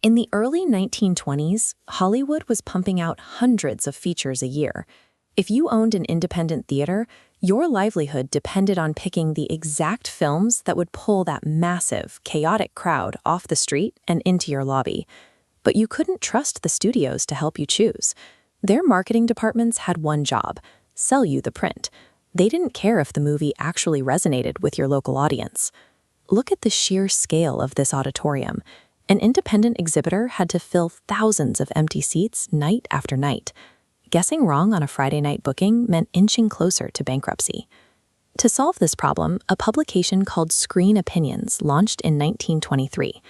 In the early 1920s, Hollywood was pumping out hundreds of features a year. If you owned an independent theater, your livelihood depended on picking the exact films that would pull that massive, chaotic crowd off the street and into your lobby. But you couldn't trust the studios to help you choose. Their marketing departments had one job: sell you the print. They didn't care if the movie actually resonated with your local audience. Look at the sheer scale of this auditorium. An independent exhibitor had to fill thousands of empty seats night after night. Guessing wrong on a Friday night booking meant inching closer to bankruptcy. To solve this problem, a publication called Screen Opinions launched in 1923.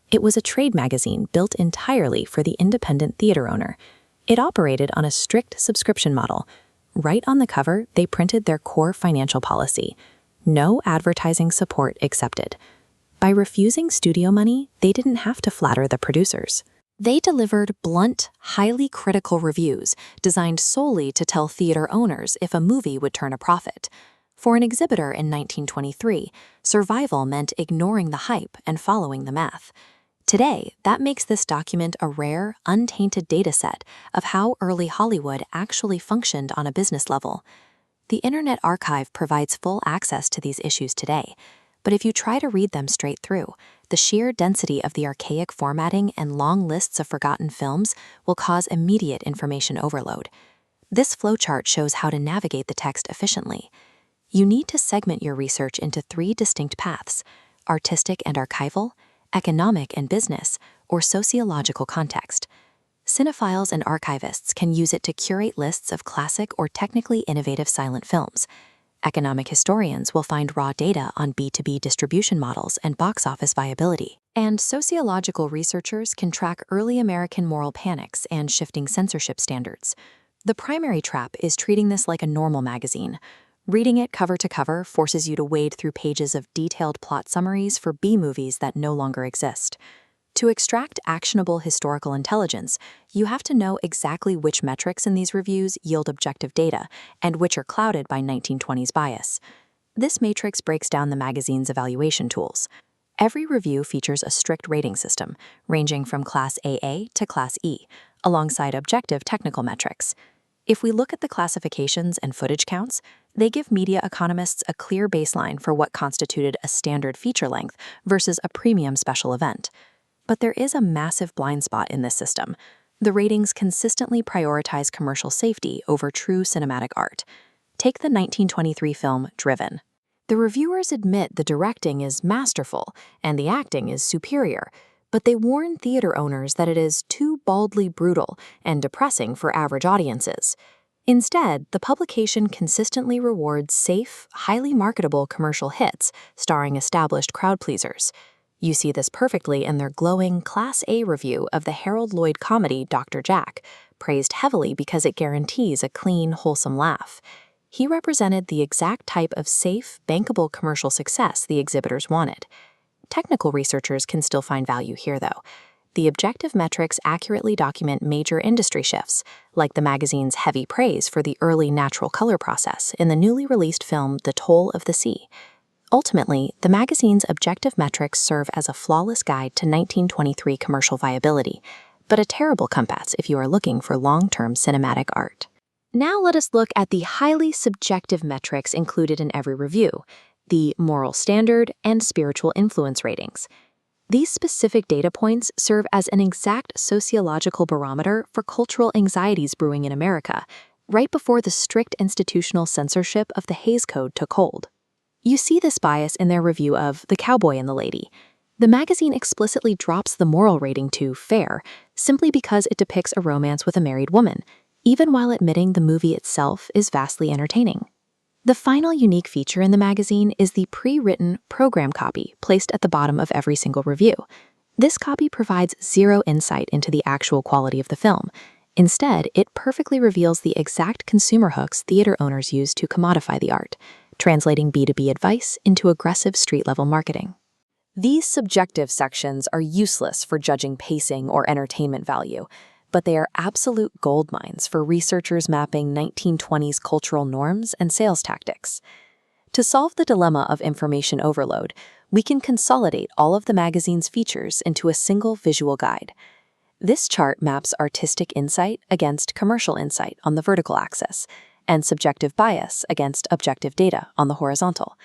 It was a trade magazine built entirely for the independent theater owner. It operated on a strict subscription model. Right on the cover, they printed their core financial policy: no advertising support accepted. By refusing studio money, they didn't have to flatter the producers. They delivered blunt, highly critical reviews designed solely to tell theater owners if a movie would turn a profit. For an exhibitor in 1923, survival meant ignoring the hype and following the math. Today, that makes this document a rare, untainted dataset of how early Hollywood actually functioned on a business level. The Internet Archive provides full access to these issues today, but if you try to read them straight through, the sheer density of the archaic formatting and long lists of forgotten films will cause immediate information overload. This flowchart shows how to navigate the text efficiently. You need to segment your research into 3 distinct paths: artistic and archival, economic and business, or sociological context. Cinephiles and archivists can use it to curate lists of classic or technically innovative silent films. Economic historians will find raw data on B2B distribution models and box office viability. And sociological researchers can track early American moral panics and shifting censorship standards. The primary trap is treating this like a normal magazine. Reading it cover to cover forces you to wade through pages of detailed plot summaries for B-movies that no longer exist. To extract actionable historical intelligence, you have to know exactly which metrics in these reviews yield objective data and which are clouded by 1920s bias. This matrix breaks down the magazine's evaluation tools. Every review features a strict rating system, ranging from Class AA to Class E, alongside objective technical metrics. If we look at the classifications and footage counts, they give media economists a clear baseline for what constituted a standard feature length versus a premium special event. But there is a massive blind spot in this system. The ratings consistently prioritize commercial safety over true cinematic art. Take the 1923 film Driven. The reviewers admit the directing is masterful and the acting is superior, but they warn theater owners that it is too baldly brutal and depressing for average audiences. Instead, the publication consistently rewards safe, highly marketable commercial hits starring established crowd pleasers. You see this perfectly in their glowing Class A review of the Harold Lloyd comedy Dr. Jack, praised heavily because it guarantees a clean, wholesome laugh. He represented the exact type of safe, bankable commercial success the exhibitors wanted. Technical researchers can still find value here, though. The objective metrics accurately document major industry shifts, like the magazine's heavy praise for the early natural color process in the newly released film The Toll of the Sea. Ultimately, the magazine's objective metrics serve as a flawless guide to 1923 commercial viability, but a terrible compass if you are looking for long-term cinematic art. Now let us look at the highly subjective metrics included in every review: the moral standard and spiritual influence ratings. These specific data points serve as an exact sociological barometer for cultural anxieties brewing in America, right before the strict institutional censorship of the Hays Code took hold. You see this bias in their review of The Cowboy and the Lady. The magazine explicitly drops the moral rating to fair, simply because it depicts a romance with a married woman, even while admitting the movie itself is vastly entertaining. The final unique feature in the magazine is the pre-written program copy placed at the bottom of every single review. This copy provides zero insight into the actual quality of the film. Instead, it perfectly reveals the exact consumer hooks theater owners use to commodify the art, translating B2B advice into aggressive street-level marketing. These subjective sections are useless for judging pacing or entertainment value, but they are absolute goldmines for researchers mapping 1920s cultural norms and sales tactics. To solve the dilemma of information overload, we can consolidate all of the magazine's features into a single visual guide. This chart maps artistic insight against commercial insight on the vertical axis, and subjective bias against objective data on the horizontal.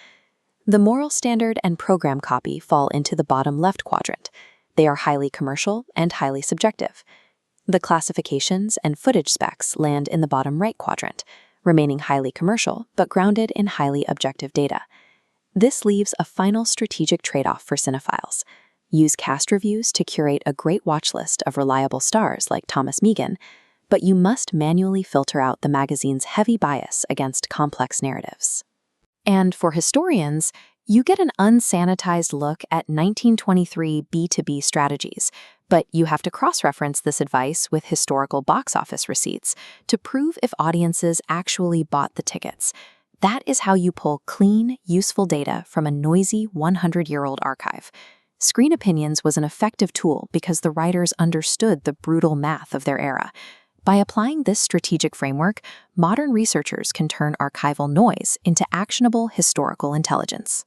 The moral standard and program copy fall into the bottom left quadrant. They are highly commercial and highly subjective. The classifications and footage specs land in the bottom right quadrant, remaining highly commercial but grounded in highly objective data. This leaves a final strategic trade-off for cinephiles. Use cast reviews to curate a great watch list of reliable stars like Thomas Meighan, but you must manually filter out the magazine's heavy bias against complex narratives. And for historians, you get an unsanitized look at 1923 B2B strategies, but you have to cross-reference this advice with historical box office receipts to prove if audiences actually bought the tickets. That is how you pull clean, useful data from a noisy 100-year-old archive. Screen Opinions was an effective tool because the writers understood the brutal math of their era. By applying this strategic framework, modern researchers can turn archival noise into actionable historical intelligence.